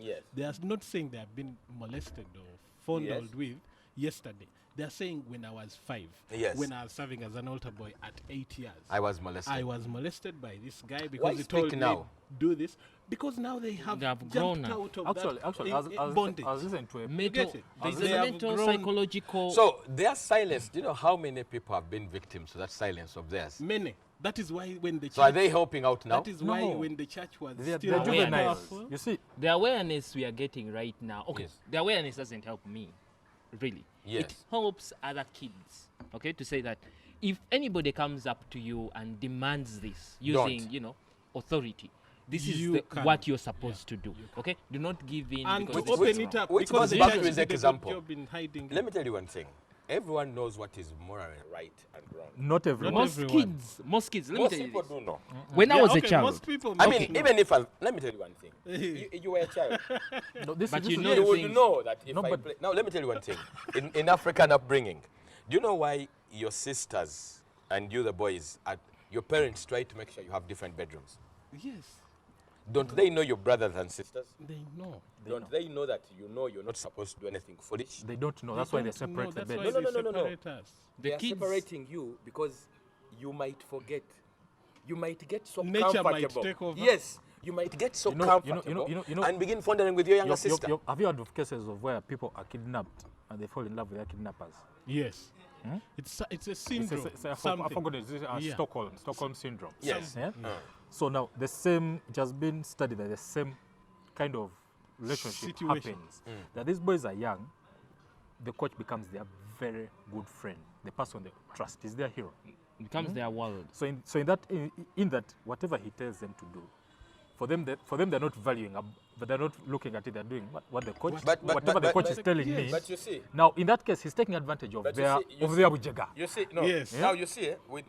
Yes. They are not saying they have been molested or fondled with yesterday. They are saying when I was 5, when I was serving as an altar boy at 8 years, I was molested. I was molested by this guy because he speak told now? me do this. Because now they have grown jumped up. out of Actually, bondage. I was listening to a There's They a have mental, grown- psychological. So their silence, do you know how many people have been victims to that silence of theirs? Many. That is why when the church... So are they helping out now? That is why when the church was they're still juveniles. powerful... You see, the awareness we are getting right now, okay, Yes. the awareness doesn't help me, really. Yes. It helps other kids, okay, to say that if anybody comes up to you and demands this using, authority, this is what you're supposed to do, okay? Do not give in. And because to open it up, which because goes the back church to his did a good example. job in hiding Let me tell you one thing. Everyone knows what is moral and right and wrong. not everyone. most everyone. kids, let me Most tell you people this. do know. When I was a okay, child, most people I must mean, know. even if let me tell you one thing. You were a child. No, this But is, you this know is, You would things- know that if No, I but- play... Now, let me tell you one thing. In African upbringing, do you know why your sisters and you, the boys, your parents try to make sure you have different bedrooms? Yes, Don't they know your brothers and sisters? they know. Don't they know that you're not supposed to do anything foolish? they don't know. That's why they don't know, separate the that's beds. why No, they no, no, no, no. separate us. They are kids- separating you because you might forget. You might get so Nature might comfortable. take over. Yes, you might get so You know- comfortable and begin fondling with your younger sister. Have you heard of cases of where people are kidnapped and they fall in love with their kidnappers? Yes. It's a syndrome. I something. forgot it's Yeah. Stockholm syndrome. Yes. Yeah? So now it has been studied that the same kind of relationship Situation. happens. That these boys are young, the coach becomes their very good friend. The person they trust is their hero. it becomes their world. So in that whatever he tells them to do, for them they're not valuing, but they're not looking at it. They're doing what the coach, whatever the coach is telling me. But you see, Now in that case, he's taking advantage of But you their see- you of see- their bujega. you see, no. Yes. Now you see, with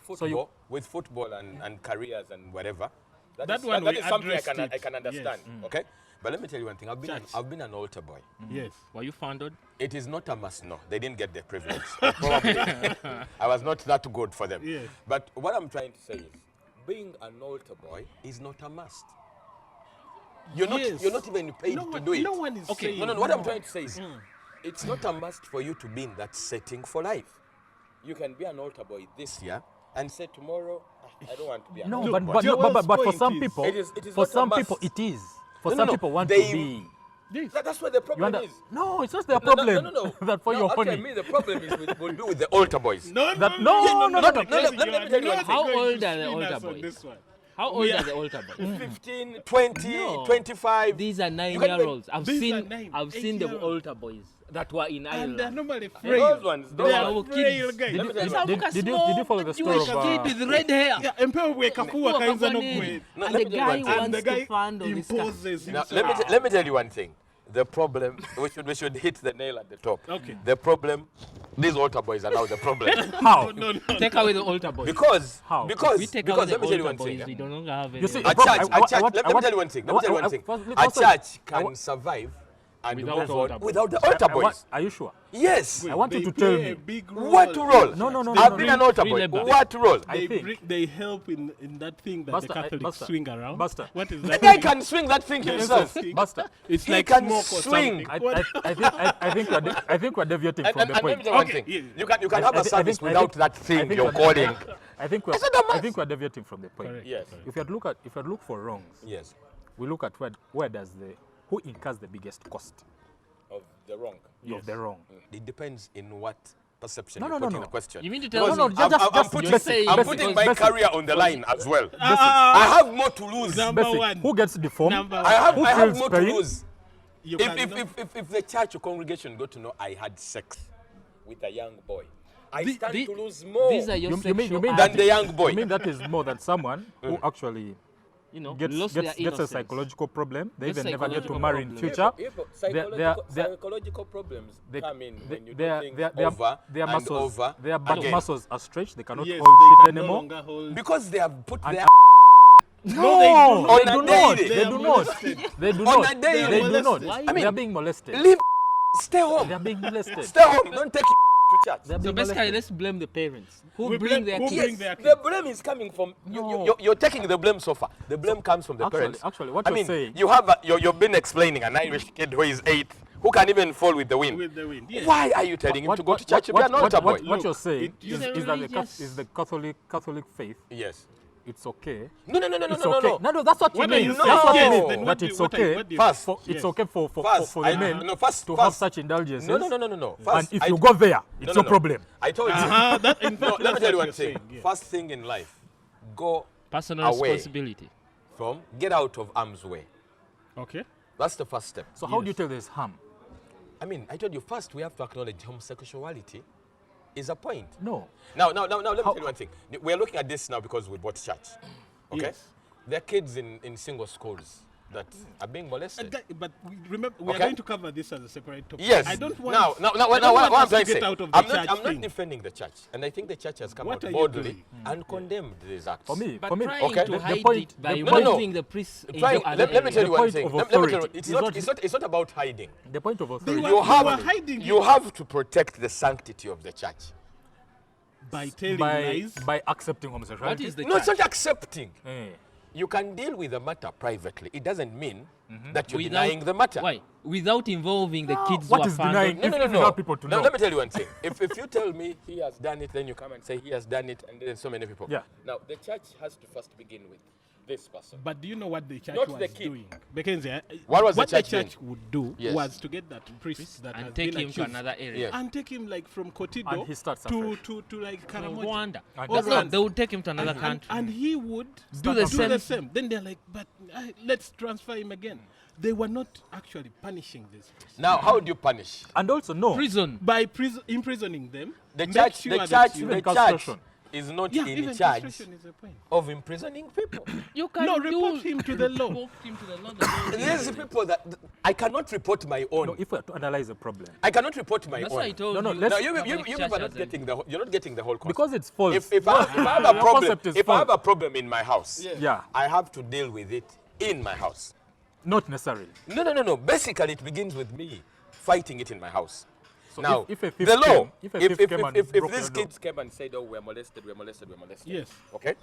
football, So with football and careers and whatever, That is, one that we is something addressed I can it. understand. Yes. Okay, but let me tell you one thing. Church. I've been an altar boy. Yes. Were you founded? It is not a must. No, they didn't get the privilege. Probably, I was not that good for them. Yes. But what I'm trying to say is, being an altar boy is not a must. You're Yes. not even paid No to one, do it. no one is saying... No. What I'm trying to say is, it's not a must for you to be in that setting for life. You can be an altar boy this year and say tomorrow, I don't want to be an No, altar but boy. but, no, Joel's but for point some is- people, It is for not a some must. people it is. For No, some no, people want they- to be. Yes. That's where the You problem under, is. no, it's not their No, problem. no. that for No, your actually, honey. I mean, the problem is will be with the altar boys. No, That- no, no, no, no. let me tell you one thing. How old are the older boys? This one. How old are the altar boys? 15, 20, No. 25. These are You can't 9-year-olds. I've These are seen nine, I've seen the 8-year-olds. altar boys that were in And they're Ireland. normally Those frail. ones, They those are ones. frail guys. Let me tell you These one are thing. like a Did you small follow the story Jewish of, kid with red hair. Yeah, empewa wekakuwa kaanza no kwe. No, And let the me tell you guy one thing. And wants the guy to fund all this guy. imposes Now, himself. let me tell you one thing. The problem, we should hit the nail at the top. Okay. The problem, these altar boys are now the problem. How? No. Take away the altar boys. because, How? because, We take away because the let me tell you altar one thing. boys. yeah. We don't longer have any. You see, A the church, problem- let me tell you one thing. Let me tell you one thing. A first- church I can survive and Without move altar on boys. without the altar boys. Are you sure? Yes. I want you They to tell play me. a big role. What role? No. I've been an altar free boy. labor. What role? I think- They help in that thing that Buster, the Catholics Buster, swing around. Buster. What is The that? guy thing? can swing that thing himself. Yes. Buster, It's He like can smoke or swing. something. What? I think we're deviating And, from and, the and let point. me tell you one Okay, thing. yeah. You can have a service without that thing you're calling. I think Is it a must? we're deviating from the point. Correct. Yes. If you look for wrongs, Yes. we look at who incurs the biggest cost Of the wrong. of the wrong. It depends in what perception No, you no, put no, in no. a question. You mean to tell Because us? No, just I'm putting, basic, I'm basic, putting my basic. career on the line as well. I have more to lose. Number Basic. one. Who gets deformed? Number I have, Who I have feels more to pain? lose. You If, cannot- if the church or congregation got to know I had sex with a young boy, I stand to lose more These are your You sexual mean than the young boy. I mean that is more than someone who actually lost their gets a innocence. psychological problem. They Gets even never get to psychological marry in problem. future. Psychological, they're- psychological problems They- come in when you their- do things their- over their and muscles, over their back again. muscles are stretched. They cannot Yes, hold they shit can no anymore. longer hold. Because they have put And- their No, they do not. they do On a not. daily. They They do are not. molested. They do On not. a daily. They do not. Why? They are being molested. leave, stay They are home, being molested. stay home. Don't take to church. So basically, let's blame the parents who bring their kids. The blame is coming from you're taking the blame so far. The blame comes from the parents. Actually, what you're saying, you have you've been explaining an Irish kid who is 8 who can even fall with the wind. Yes. Why are you telling him to go to church to be an altar boy? What you're saying is the Catholic faith. Yes. It's okay. No. No, that's what you mean. That's what you mean. Then that it's okay. It's okay for the men to have such indulgences. No. And if you go there, it's your problem. I told you. Let me tell you one thing. Yeah. First thing in life, go Personal away responsibility. get out of harm's way. Okay. That's the first step. So how do you tell there's harm? I mean, I told you first we have to acknowledge homosexuality is a point. No. Now, let me tell you one thing. We're looking at this now because we bought church. Okay? Yes. There are kids in single schools that are being molested. But remember, we are going to cover this as a separate topic. Yes. I don't want. What I'm trying to say, out of the I'm church not thing. defending the church, and I think the church has come What out are you boldly doing? and condemned these acts. For me, But for me, trying okay, to the hide point- it by the point- removing the priests in Trying, the other let me tell you The one point thing. of Let me tell you, authority it's not about hiding. the point of They authority. were- You were have hiding you it. have to protect the sanctity of the church. By telling lies. by accepting homosexuality. What is the No, it's church? not accepting. Eh. You can deal with the matter privately. It doesn't mean that you're Without- denying the matter. Why? Without involving the kids What who are is found denying? on- No. If you have people to Now, know. let me tell you one thing. If you tell me he has done it, then you come and say he has done it, and then so many people. Yeah. Now, the church has to first begin with this person. But do you know what the church Not was the kid. doing? Because What was the the church church would do Yes. was to get that priest that and has take been him to accused another area. Yes. and take him like from Kotido And he starts to afresh. like No, Karamoja. Rwanda. And Or That's not. Rwanda. They would take him to another And country. he would Do the same. Then they're like, but let's transfer him again. They were not actually punishing this person. Now, how do you punish? And also no. Prison. By imprisoning them. The make church, sure the that church, you- the Even church castration. is not yeah, in even charge castration is a point. of imprisoning people. You can No, do- report him to the law. Report him to the law. The law is- There's people that I cannot report my own. No, if we are to analyze the problem, I cannot report my That's own. why I told No, no, you. let's- No, you Catholic people Church are not has a- getting you're not getting the whole concept. because it's false. If I have a Your problem, concept is if I have false. a problem in my house, Yeah. I have to deal with it in my house. Not necessarily. No. Basically, it begins with me fighting it in my house. So Now, if a thief the law, came- if a thief came and if broke these your door- kids came and said, oh, we're molested. Yes. Okay?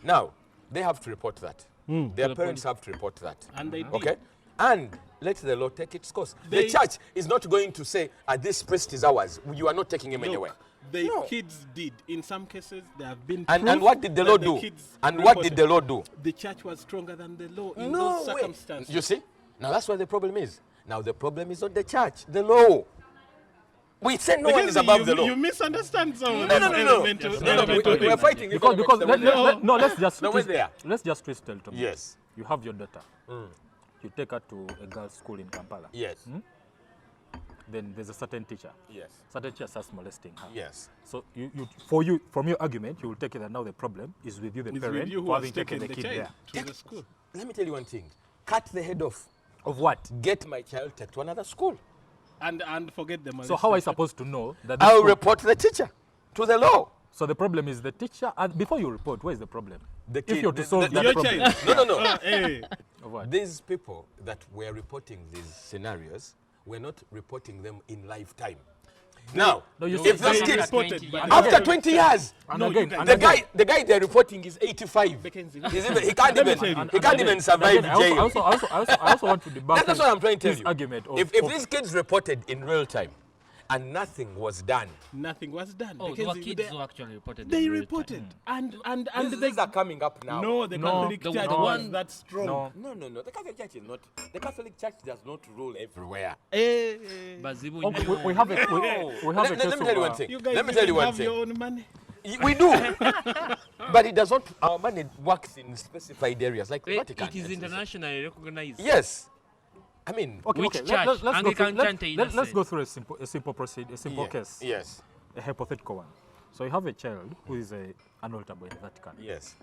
Now, they have to report that. Their the parents have to report that. And they did. Okay? And let the law take its course. They- The church is not going to say, this priest is ours. You are not taking him Look, anywhere. the No. kids did. In some cases, there have been And proof what did the that law do? kids And what did reported. the law do? The church was stronger than the law in No those way. circumstances. You see? Now that's where the problem is. Now the problem is not the church, the law. We say no one is above the law. You misunderstand some No. elemental- elemental We're things. fighting Because let's just No, wait there. let's just twist tell to me. Yes. You have your daughter. You take her to a girls' school in Kampala. Yes. Then there's a certain teacher. Yes. Certain teacher starts molesting her. Yes. So from your argument, you will take it that now the problem is with you, the It's parent, with you who for has having taken taken the the kid child there. to the school. Let me tell you one thing. Cut the head off. Of what? Get my child take to another school. And forget the So how are you supposed to know that? this I'll school- report the teacher to the law. So the problem is the teacher. And before you report, where is the problem? The If kid- you're to the- solve the- that Your problem. child. No. Hey. Of what? These people that were reporting these scenarios were not reporting them in lifetime. Now, No, you if see- those They kids, reported, And but after again- 20 years, And No, again, you guys- and the again- guy they're reporting is 85. Mackenzie, He can't Let me even, tell you. he can't even survive I jail. also want to debunk That's what I'm trying to tell this you. argument of, If of- these kids reported in real time and nothing was done, nothing was done. Oh, there were Mackenzie, kids who actually reported. they in real reported. time. And these are coming up now. no, the No, Catholic the Church one- was that strong. No. No. The Catholic Church is not. The Catholic Church does not rule everywhere. Bazibu, Okay, no. we have a we have a Let case me tell you of, one thing. You guys Let me tell you even one have your thing. own money. We do, but it does not. Our money works in specified areas like the Vatican. It is internationally recognized. Yes, I mean. Okay, Which okay. church? Let's go Anglican through, chant let's innocent. go through a simple case, Yes. a hypothetical one. So you have a child who is an altar boy in the Vatican. Yes.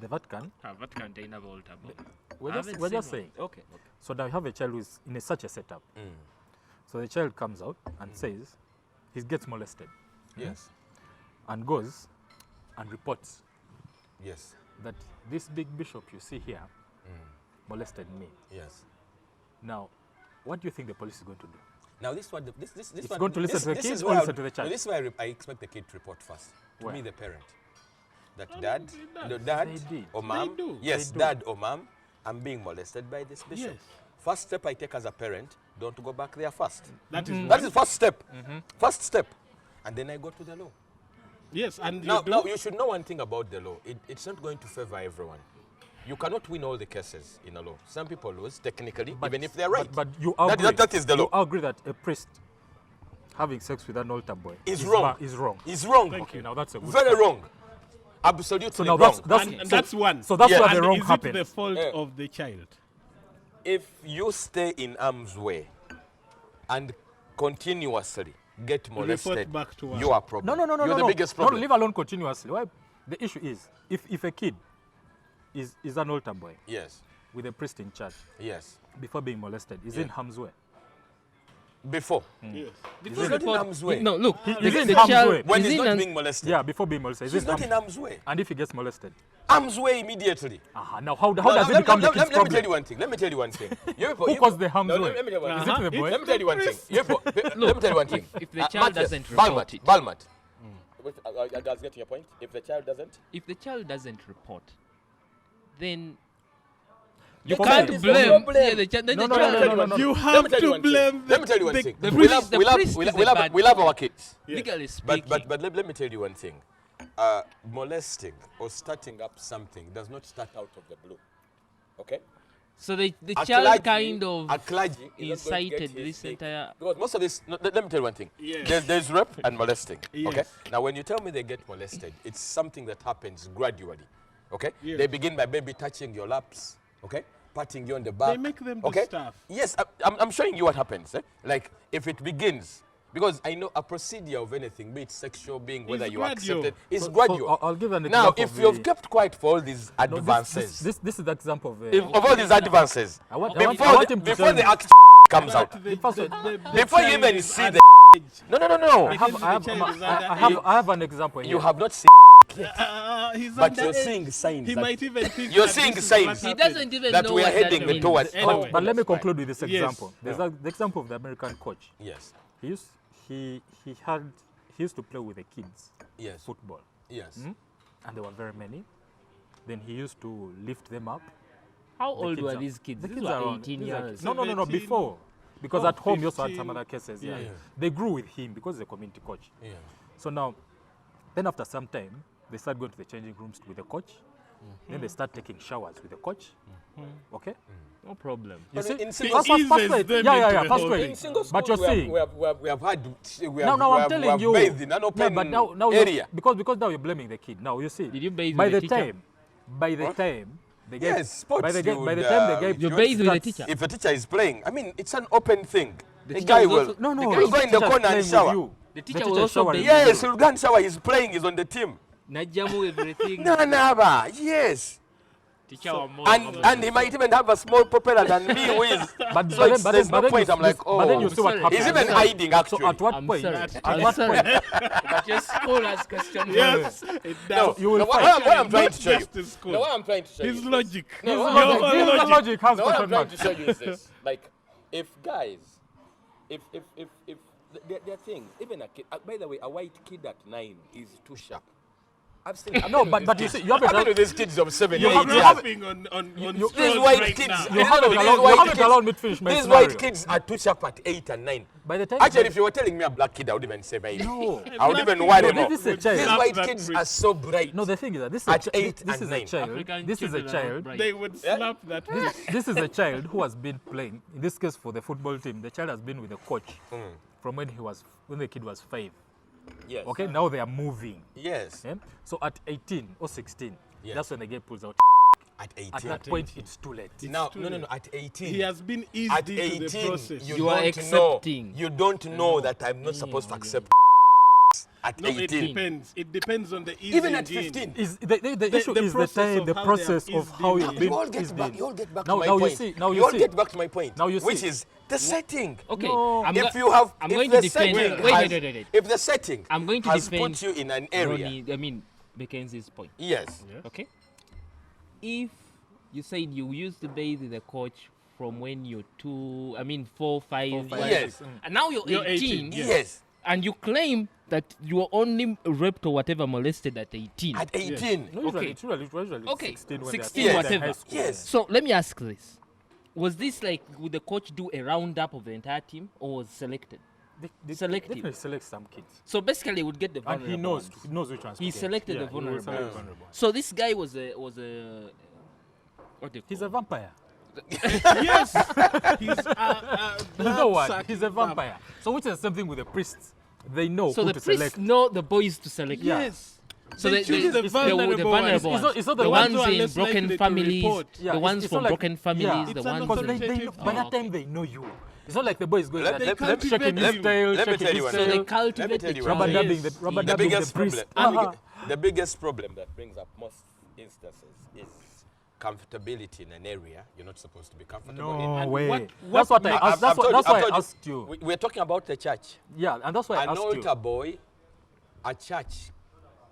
The Vatican. Vatican Day never altar boy. We're I just, haven't we're seen just one. saying. Okay. So now you have a child who is in such a setup. So the child comes out and says he gets molested Yes. and goes and reports Yes. that this big bishop you see here molested me. Yes. Now, what do you think the police is going to do? Now this one, this It's one, going to listen this, to the this kid is or where listen to the child? No, this is where I expect the kid to report first. To Where? me, the parent. That No, dad, no, dad They did. or mom. do. Yes, They do. dad or mom. I'm being molested by this bishop. Yes. First step I take as a parent, don't go back there first. That is That is first step. First step. And then I go to the law. yes, and Now, you now do. you should know one thing about the law. It's not going to favor everyone. You cannot win all the cases in a law. Some people lose technically, even if they're right. But you agree, that is the law. You agree that a priest having sex with an altar boy Is wrong. Is wrong. It's wrong. Thank Okay, you. now that's a good Very start. wrong. Absolutely So now wrong. And that's one. So that's Yeah. where And the wrong is happened. it the fault Yeah. of the child? If you stay in harm's way and continuously get molested, back to you are problem. No. You're the biggest No, problem. leave alone continuously. Why? The issue is, if a kid is an altar boy Yes. with a priest in charge Yes. before being molested, is in harm's way. Before. Yes. Before He's not in report- harm's way. No, look. Is the in harm's child way. When is he's in not an- being molested. Yeah, before being molested, is He's in not harm's in harm's way. And if he gets molested, Harm's way immediately. now how No, does no, it become the let kid's me problem? tell you one thing. Let me tell you one thing. Who caused the harm's way? Let me tell you one Is thing. it the boy? Let me tell you one thing. Let me tell you one thing. if the child doesn't report it. Balmat. I was getting your point. If the child doesn't, If the child doesn't report, then you you can't can't blame. blame. Yeah, the child. Then No, the no, child. no, no. You Let have me tell you to one thing. blame Let me tell you one the thing. the We priest- love, the we love, priest we is love, we the love, bad we love our kids. Legally speaking. But let me tell you one thing. Molesting or starting up something does not start out of the blue. Okay? so the A child clergy- kind of a clergy is not going to get incited his this dick. entire. Because most of this, no, let me tell you one thing. Yes. There's rape and molesting. Okay? Yes. Now, when you tell me they get molested, it's something that happens gradually. Okay? Yes. They begin by maybe touching your laps. Okay? Patting you on the back. They make them do okay? stuff. Yes, I'm showing you what happens. Like, if it begins, because I know a procedure of anything, be it sexual, being whether It's you gradual. accept it, is So gradual. I'll give an Now, example. if of you've the- kept quiet for all these No, advances, this is the example of. of all these advances, I want before him to before tell the me. act comes out, before you child even is see under the age. no. I have an example here. You have not seen, He's but you're underage. seeing signs. He that- might even think You're that seeing this is signs. what He happened. doesn't even that know we are what that heading means. towards. Anyway. But let me that's fine. conclude with this Yes. example. There's the example of the American coach. Yes, He used to play with the kids yes, football, yes. and there were very many. Then he used to lift them up. How The old kids were are- these kids? The These kids were are around- 18 these are- years. No, 17, before. Because at home you also had some 15. other cases. Yeah. Yeah. They grew with him because he's a community coach. Yeah. So now, then after some time, they start going to the changing rooms with the coach. Then they start taking showers with the coach. Okay? No problem. You But see? in He single First eases grade. them Yeah, into yeah, the first whole grade. thing. In single But you're schools, saying- we have had Now I'm telling you. bathed in an open but now area. because now you're blaming the kid. Now you see. Did you bathe by with the the teacher? time, by the time they get Yes, sports. by the you by the would, time they get You you bathe with the starts- teacher. if a teacher is playing, I mean, it's an open thing. The teacher guy was will. also- No, the no. guy will go in the teacher's corner playing and with shower. you. The teacher teacher will also showering bathe with Yes, you. he'll go and shower. He's playing. He's on the team. Najamu everything. Naba, yes. Teacher wa more. And he might even have a small propeller than me, who is. But So it's- there's no then point. you- I'm like, but then oh. you see what sorry. happens. He's even hiding, So actually. at what I'm point? sorry. At I'm what sorry. point? But your school has question Yes, marks. it No, does. you will no, find- what I'm trying Not to show you. just in school. No, what I'm trying to show you. His is logic. No, Your what own I'm- This is the logic. logic has No, what I'm question trying marks. to show you is this. Like, if guys, if their thing, even a kid, by the way, a white kid at 9 is too sharp. I've seen. No, but you see, you I've been haven't with these kids of 7, You 8 have- years. you have- Rapping on These straws white right kids, now. you haven't these allowed white you haven't kids- allowed me to finish my These scenario. white kids are too sharp at 8 and 9. By the time Actually, if you were telling me a black kid, I would even say maybe. No. I would even Black worry kid more. this is a These child. Slap white that kids bitch. are so bright. No, the thing is that this is At a, 8 this and is 9. a child. African This is a children are not child. bright. They would slap that bitch. This is a child who has been playing. In this case, for the football team, the child has been with the coach from when the kid was 5. Yes. Okay, now they are moving. Yes. Yeah? So at 18 or 16, Yes. that's when the game pulls out. At 18. At that point, it's too late. Now, too no. late. At 18. He has been eased At into the 18, process. you You are don't accepting. know. You don't know that I'm not supposed to accept at No, it 18. depends. It depends on the easing Even at in. 15. Is the issue the is the process time, of the how they process have of eased how in. you've You been. You all get eased back. in. You all get back Now- to my now you point. see- now you you all see. get back to my point. Now you which see. is the setting. Okay. No. I'm If go- you have, I'm if going the to defend. setting Wait, has- wait. If the setting I'm going to has defend put you in an area, Ronnie, I mean, Mackenzie's point. yes, Okay. If you said you used to bathe with the coach from when you're 4, 5. Yes. And now you're 18. Yes. And you claim that you were only raped or whatever molested at 18. At 18. Yes. No, Okay. It's usually Okay. 16 when 16 they're whatever. high school. Yes. So let me ask this. Was this like, would the coach do a roundup of the entire team or was selected? They Selective. definitely select some kids. So basically he would get the And vulnerable he knows ones. which ones. He to get. selected the He will vulnerable select ones. vulnerable ones. So this guy was a what do you He's call a vampire. Yes. He's You know what? He's a vampire. So which is the same thing with the priests. They know So who the to priests select. know the boys to select. Yeah. Yes. So They choose the vulnerable ones. ones. It's not The the ones who are in less likely broken to families, report. Yeah, the it's- ones it's from not like- broken families, yeah. the It's ones. an Because by authoritative that or- time they know you. It's not like the boys going Let- there, let- let- shaking let- his tail, let me shaking tell you his one So thing. they tail, cultivate tell the you rubber one child. thing. dabbing Yes. the rubber The dabbing the biggest priest. problem, the biggest problem that brings up most instances is comfortability in an area you're not supposed to be comfortable in. No And way. what That's what I makes- asked. That's why I asked you. We're talking about the church. Yeah, and that's why I An asked altar you. boy, a church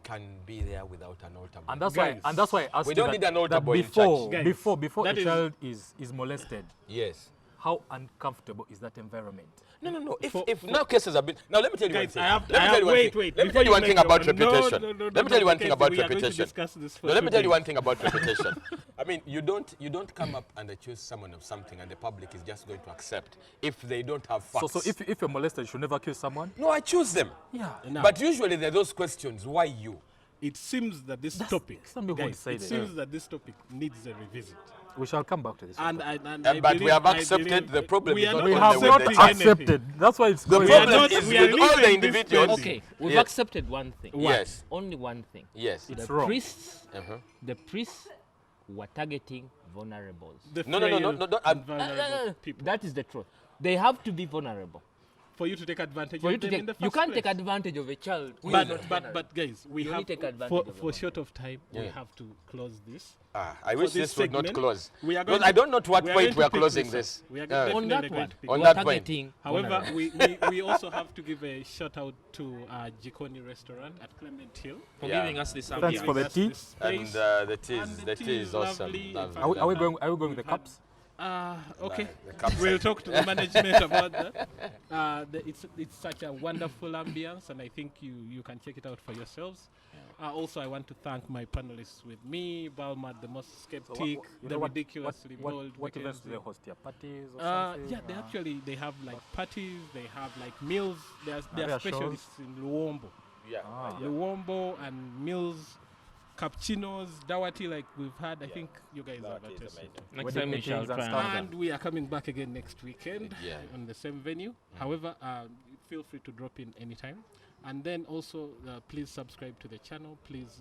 can be there without an altar boy. And that's Guys, why I asked we you don't that- need an altar that boy in before church. before Guys, before a that is- child is molested. Yes. How uncomfortable is that environment? No. For- If now cases have been, now let me tell you one Guys, thing. I have. Let me tell you one Wait. thing. Let me Before tell you one make thing your- about No, reputation. no, Let me tell you one thing Mackenzie, about we are going to reputation. discuss this for No, let me 2 tell you one days. thing about reputation. I mean, you don't come up and accuse someone of something and the public is just going to accept if they don't have facts. So if you're molested, you should never kill someone. No, I choose them. Yeah. Now, But usually there are those questions, why you? it seems that this topic, that's not me who guys, decided. it seems that this topic needs a revisit. We shall come back to this. And topic. I But we believe- have I accepted believe the problem we is are not not we on have the way accepting the church- anything. accepted. That's why it's The going. are problem not- is we are with all the leaving this individuals. pending. Okay, we've Yes. accepted one thing. Yes. Only one thing. Yes. It's The wrong. priests, Uh-huh. the priests were targeting vulnerables. The No, no, no, frail no, don't- and vulnerable people. That is the truth. They have to be vulnerable. For you to take advantage For you of to them take, in the you first can't place. take advantage of a child. who is not vulnerable. But guys, we You have only take advantage for of for it. short of time. We Yeah. have to close this. I wish this this would not segment, close. we are Because going I don't know to what we are point going we to are pick closing this this. up. We are Yeah. definitely On that going one, to pick On you that are point. targeting However, vulnerable. we also have to give a shout out to Jikoni Restaurant at Clement Hill. for Yeah. giving us this Thanks for the Us tea. this space. And the And tea is awesome. lovely. Lovely. Are we going? Are we going with the We've had- cups? Okay, the cups we'll are- talk to the management about that. It's such a wonderful ambience, and I think you can check it out for yourselves. Also, I want to thank my panelists with me, Balmat, the most skeptic, the ridiculously bold. What events do Mackenzie. they host? Their parties or something? Yeah, they have like parties, they have like meals. They there are are specialists in Luombo. Yeah. Luombo and meals, cappuccinos, dawati like we've had. I think you guys have Dawati is tasted. amazing. Next Wedding time we shall meetings and try. stuff. And we are coming back again next weekend Yeah. on the same venue. However, feel free to drop in anytime. And then also, please subscribe to the channel. Please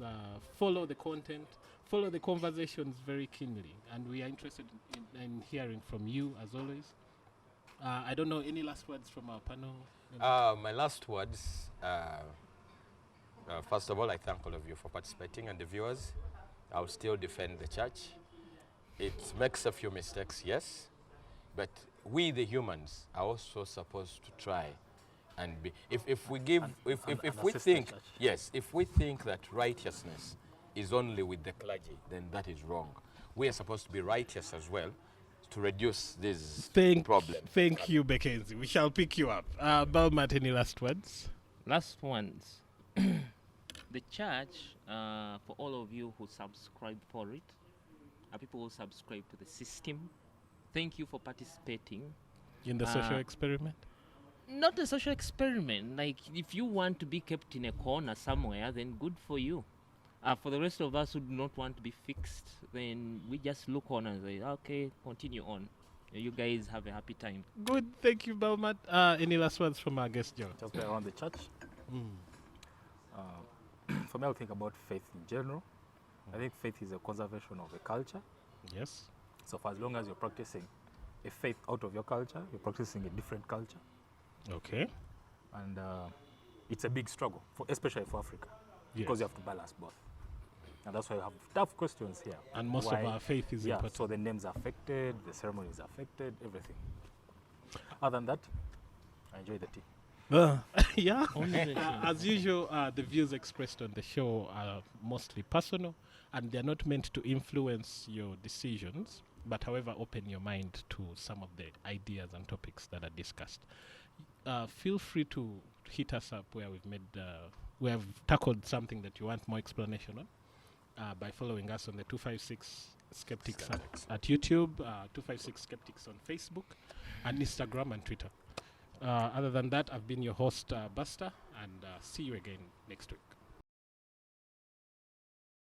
follow the content, follow the conversations very keenly. And we are interested in hearing from you, as always. I don't know, any last words from our panel? My last words. First of all, I thank all of you for participating and the viewers. I'll still defend the church. It makes a few mistakes, yes, but we, the humans, are also supposed to try and be. If we give, if we assist the think, church. yes, if we think that righteousness is only with the clergy, then that is wrong. We are supposed to be righteous as well to reduce these problems. Thank you, Mackenzie. We shall pick you up. Balmat, any last words? Last ones. The church, for all of you who subscribe for it, are people who subscribe to the system. Thank you for participating. In the social experiment? Not a social experiment. Like, if you want to be kept in a corner somewhere, then good for you. For the rest of us who do not want to be fixed, then we just look on and say, okay, continue on. You guys have a happy time. Good. Thank you, Balmat. Any last words from our guest, Joe? Just around the church. For me, I think about faith in general. I think faith is a conservation of a culture. Yes. So for as long as you're practicing a faith out of your culture, you're practicing a different culture. Okay. And it's a big struggle, especially for Africa, because you have to balance both. And that's why you have tough questions here. And most Why- of our faith is important. so the names are affected, the ceremony is affected, everything. Other than that, I enjoy the tea. Yeah. Only the truth. As usual, the views expressed on the show are mostly personal, and they're not meant to influence your decisions. but however, open your mind to some of the ideas and topics that are discussed. Feel free to hit us up where we have tackled something that you want more explanation on by following us on the 256 Skeptics at YouTube, 256 Skeptics on Facebook, and Instagram and Twitter. Other than that, I've been your host, Buster, and see you again next week.